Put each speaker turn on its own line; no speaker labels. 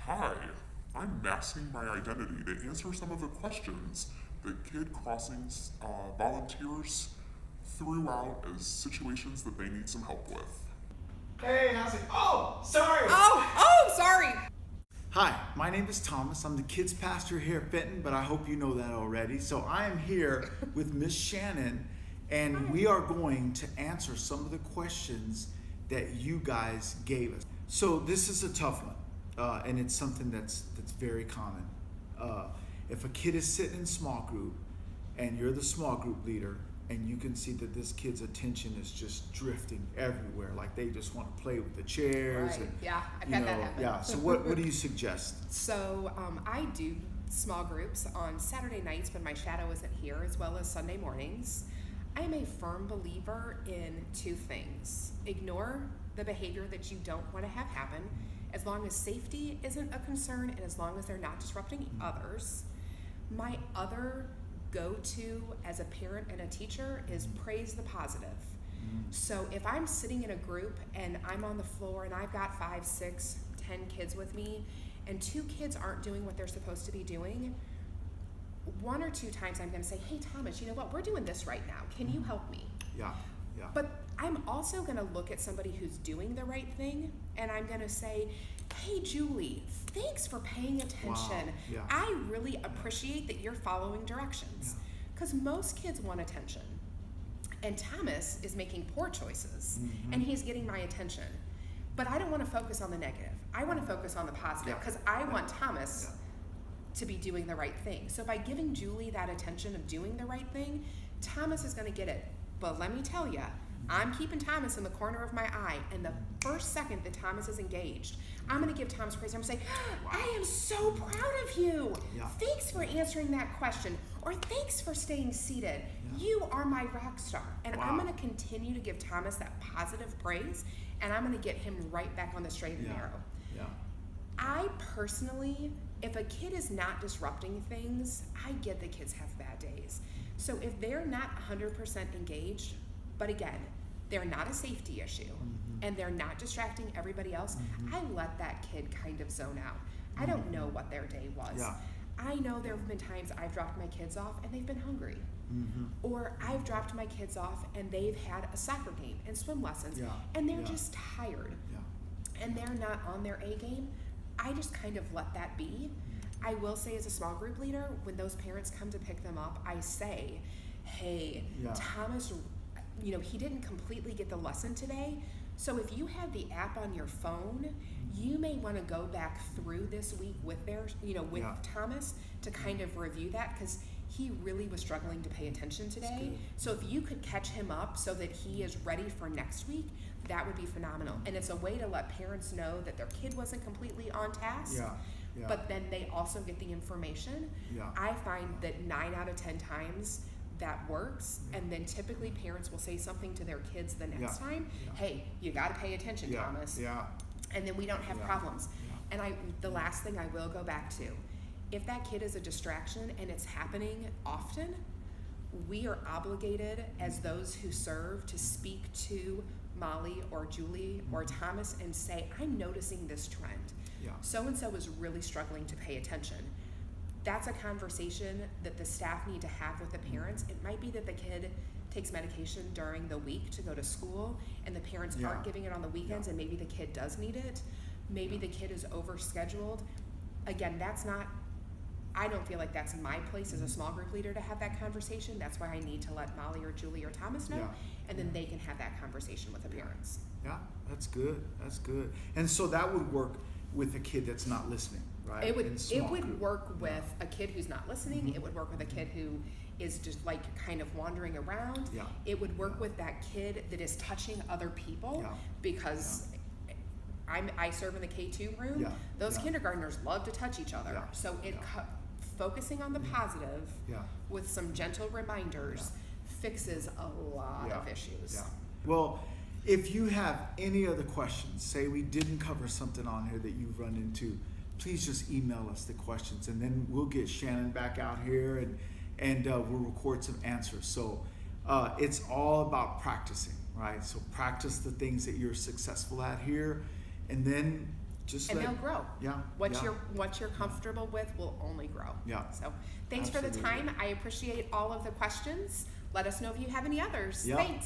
Hi, I'm masking my identity to answer some of the questions that Kid Crossings volunteers threw out as situations that they need some help with.
Hey, how's it? Oh, sorry.
Sorry.
Hi, my name is Thomas. I'm the kids pastor here at Fenton, but I hope you know that already. So I am here with Miss Shannon, and we are going to answer some of the questions that you guys gave us. So this is a tough one, and it's something that's very common. If a kid is sitting in small group, and you're the small group leader, and you can see that this kid's attention is just drifting everywhere, like they just want to play with the chairs.
Right.
And,
Yeah, I've
you
had that
know,
happen.
yeah. So what do you suggest?
So I do small groups on Saturday nights when my shadow isn't here, as well as Sunday mornings. I am a firm believer in two things. Ignore the behavior that you don't want to have happen, as long as safety isn't a concern and as long as they're not disrupting others. My other go-to as a parent and a teacher is praise the positive. So if I'm sitting in a group and I'm on the floor and I've got 5, 6, 10 kids with me, and 2 kids aren't doing what they're supposed to be doing, 1 or 2 times I'm going to say, hey Thomas, you know what, we're doing this right now, can you help me?
Yeah.
But I'm also going to look at somebody who's doing the right thing, and I'm going to say, hey Julie, thanks for paying attention.
Wow. Yeah.
I really appreciate that you're following directions, because most kids want attention. And Thomas is making poor choices, and he's getting my attention. But I don't want to focus on the negative. I want to focus on the positive, because I want Thomas to be doing the right thing. So by giving Julie that attention of doing the right thing, Thomas is going to get it. But let me tell you, I'm keeping Thomas in the corner of my eye, and the first second that Thomas is engaged, I'm going to give Thomas praise. I'm going to say, I am so proud of you.
Yeah.
Thanks for answering that question, or thanks for staying seated. You are my rock star. And I'm going to continue to give Thomas that positive praise, and I'm going to get him right back on the straight and narrow.
Yeah.
I personally, if a kid is not disrupting things, I get that kids have bad days. So if they're not 100% engaged, but again, they're not a safety issue, and they're not distracting everybody else, I let that kid kind of zone out. I don't know what their day was.
Yeah.
I know there have been times I've dropped my kids off and they've been hungry. Or I've dropped my kids off and they've had a soccer game and swim lessons, and they're just tired, and they're not on their A game. I just kind of let that be. I will say, as a small group leader, when those parents come to pick them up, I say, hey, Thomas, he didn't completely get the lesson today. So if you have the app on your phone, you may want to go back through this week with Thomas to kind of review that, because he really was struggling to pay attention today. So if you could catch him up so that he is ready for next week, that would be phenomenal. And it's a way to let parents know that their kid wasn't completely on task. But then they also get the information. I find that 9 out of 10 times that works, and then typically parents will say something to their kids the next time. Hey, you got to pay attention, Thomas. And then we don't have problems. And the last thing I will go back to, if that kid is a distraction and it's happening often, we are obligated as those who serve to speak to Molly or Julie or Thomas and say, I'm noticing this trend. So-and-so is really struggling to pay attention. That's a conversation that the staff need to have with the parents. It might be that the kid takes medication during the week to go to school, and the parents aren't giving it on the weekends, and maybe the kid does need it. Maybe the kid is overscheduled. Again, I don't feel like that's my place as a small group leader to have that conversation. That's why I need to let Molly or Julie or Thomas know, and then they can have that conversation with the parents.
Yeah, that's good. That's good. And so that would work with a kid that's not listening, right?
It would work with a kid who's not listening. It would work with a kid who is just like kind of wandering around. It would work with that kid that is touching other people, because I serve in the K2 room. Those kindergartners love to touch each other. So focusing on the positive with some gentle reminders fixes a lot of issues.
Well, if you have any other questions, say we didn't cover something on here that you've run into, please just email us the questions, and then we'll get Shannon back out here, and we'll record some answers. So it's all about practicing, right? So practice the things that you're successful at here, and then
and they'll grow.
Yeah.
What you're comfortable with will only grow.
Yeah.
So thanks for the time. I appreciate all of the questions. Let us know if you have any others.
Yep.
Thanks.